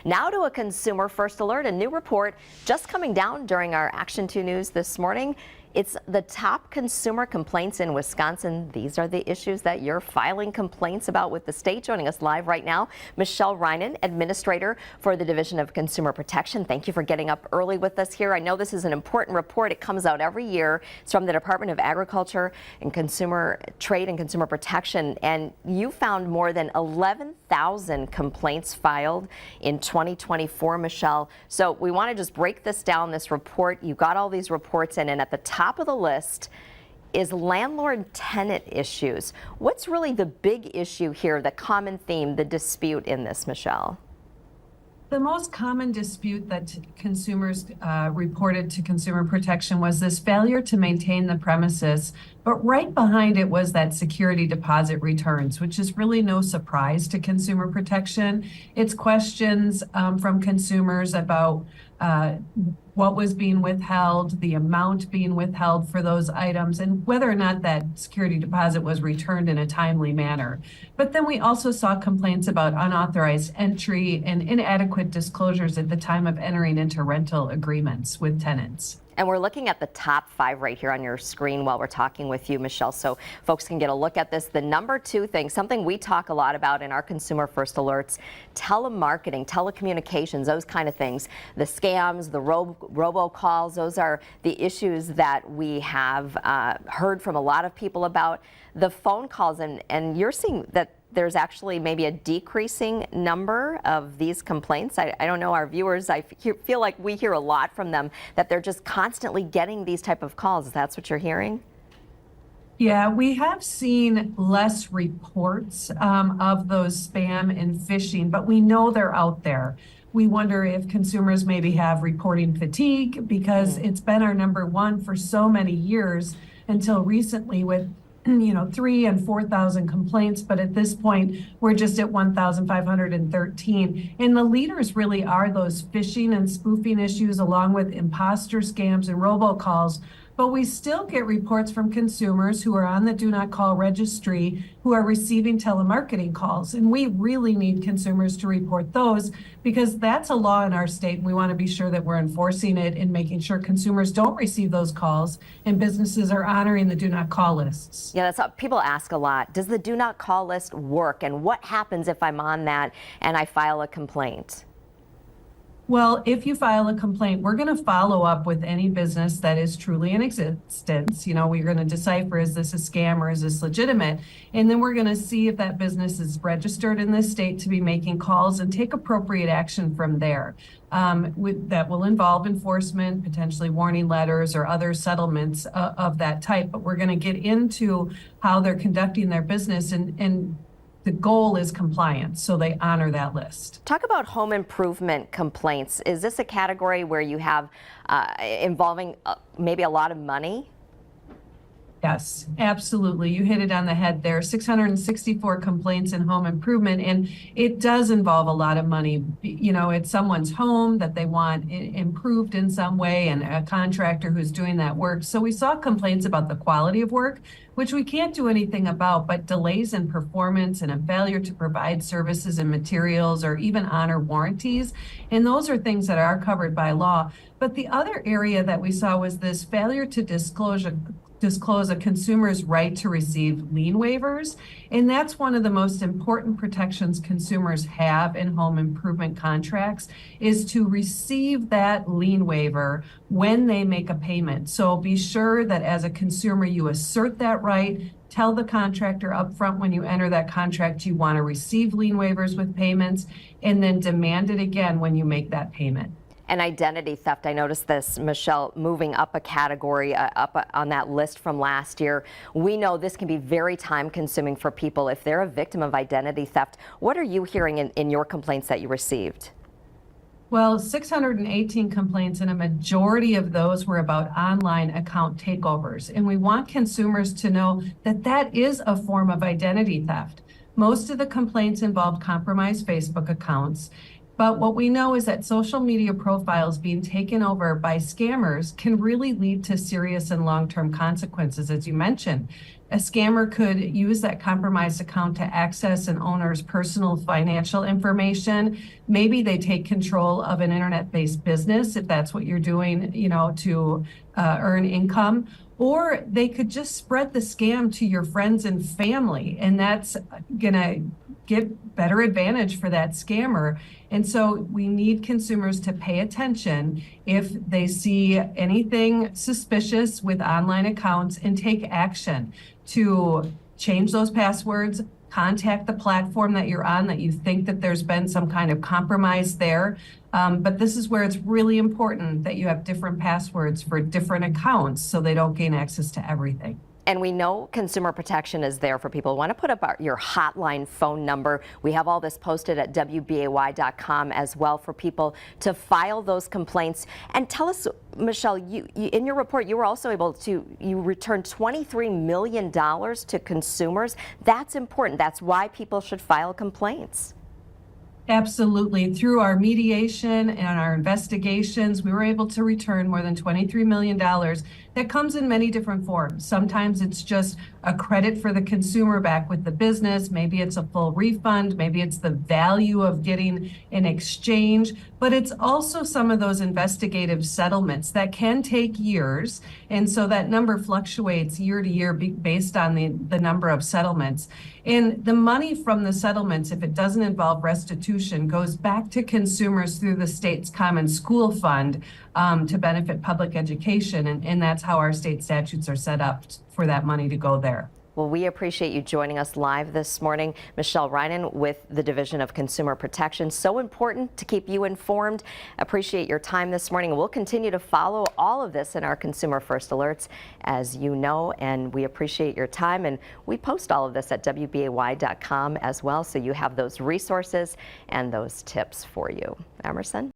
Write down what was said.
Now to a consumer first alert, a new report just coming down during our Action 2 News this morning. It's the top consumer complaints in Wisconsin. These are the issues that you're filing complaints about with the state. Joining us live right now, Michelle Reinen, Administrator for the Division of Consumer Protection. Thank you for getting up early with us here. I know this is an important report. It comes out every year. It's from the Department of Agriculture and Consumer Trade and Consumer Protection. And you found more than 11,000 complaints filed in 2024, Michelle. So we want to just break this down, this report. You got all these reports in, and at the top of the list is landlord-tenant issues. What's really the big issue here, the common theme, the dispute in this, Michelle? The most common dispute that consumers reported to Consumer Protection was this failure to maintain the premises, but right behind it was that security deposit returns, which is really no surprise to Consumer Protection. It's questions from consumers about what was being withheld, the amount being withheld for those items, and whether or not that security deposit was returned in a timely manner. But then we also saw complaints about unauthorized entry and inadequate disclosures at the time of entering into rental agreements with tenants. And we're looking at the top 5 right here on your screen while we're talking with you, Michelle, so folks can get a look at this. The number 2 thing, something we talk a lot about in our Consumer First Alerts, telemarketing, telecommunications, those kind of things. The scams, the robocalls, those are the issues that we have heard from a lot of people about. The phone calls, and you're seeing that there's actually maybe a decreasing number of these complaints. I don't know, our viewers, I feel like we hear a lot from them that they're just constantly getting these type of calls. That's what you're hearing? Yeah, we have seen less reports of those spam and phishing, but we know they're out there. We wonder if consumers maybe have reporting fatigue because it's been our number 1 for so many years until recently with 3,000 and 4,000 complaints, but at this point we're just at 1,513. And the leaders really are those phishing and spoofing issues, along with imposter scams and robocalls. But we still get reports from consumers who are on the Do Not Call registry who are receiving telemarketing calls. And we really need consumers to report those because that's a law in our state. And we want to be sure that we're enforcing it and making sure consumers don't receive those calls and businesses are honoring the Do Not Call lists. Yeah, that's what people ask a lot. Does the Do Not Call list work? And what happens if I'm on that and I file a complaint? Well, if you file a complaint, we're going to follow up with any business that is truly in existence. We're going to decipher, is this a scam or is this legitimate? And then we're going to see if that business is registered in this state to be making calls and take appropriate action from there. That will involve enforcement, potentially warning letters or other settlements of that type. But we're going to get into how they're conducting their business, and the goal is compliance, so they honor that list. Talk about home improvement complaints. Is this a category where you have involving maybe a lot of money? Yes, absolutely. You hit it on the head there. 664 complaints in home improvement, and it does involve a lot of money. It's someone's home that they want improved in some way, and a contractor who's doing that work. So we saw complaints about the quality of work, which we can't do anything about, but delays in performance and a failure to provide services and materials or even honor warranties. And those are things that are covered by law. But the other area that we saw was this failure to disclose a consumer's right to receive lien waivers. And that's one of the most important protections consumers have in home improvement contracts, is to receive that lien waiver when they make a payment. So be sure that as a consumer, you assert that right. Tell the contractor up front when you enter that contract you want to receive lien waivers with payments, and then demand it again when you make that payment. And identity theft, I noticed this, Michelle, moving up a category up on that list from last year. We know this can be very time consuming for people if they're a victim of identity theft. What are you hearing in your complaints that you received? Well, 618 complaints, and a majority of those were about online account takeovers. And we want consumers to know that that is a form of identity theft. Most of the complaints involved compromised Facebook accounts. But what we know is that social media profiles being taken over by scammers can really lead to serious and long-term consequences, as you mentioned. A scammer could use that compromised account to access an owner's personal financial information. Maybe they take control of an internet-based business, if that's what you're doing, to earn income. Or they could just spread the scam to your friends and family, and that's gonna get better advantage for that scammer. And so we need consumers to pay attention if they see anything suspicious with online accounts and take action to change those passwords, contact the platform that you're on that you think that there's been some kind of compromise there. But this is where it's really important that you have different passwords for different accounts so they don't gain access to everything. And we know consumer protection is there for people. Want to put up your hotline phone number. We have all this posted at WBAY.com as well for people to file those complaints. And tell us, Michelle, you in your report, you were also able to, you returned $23 million to consumers. That's important. That's why people should file complaints. Absolutely. Through our mediation and our investigations, we were able to return more than $23 million. That comes in many different forms. Sometimes it's just a credit for the consumer back with the business. Maybe it's a full refund. Maybe it's the value of getting an exchange. But it's also some of those investigative settlements that can take years. And so that number fluctuates year to year based on the number of settlements. And the money from the settlements, if it doesn't involve restitution, goes back to consumers through the state's Common School Fund to benefit public education. And that's how our state statutes are set up for that money to go there. Well, we appreciate you joining us live this morning. Michelle Reinen with the Division of Consumer Protection. So important to keep you informed. Appreciate your time this morning. We'll continue to follow all of this in our Consumer First Alerts, as you know, and we appreciate your time. And we post all of this at WBAY.com as well, so you have those resources and those tips for you. Emerson?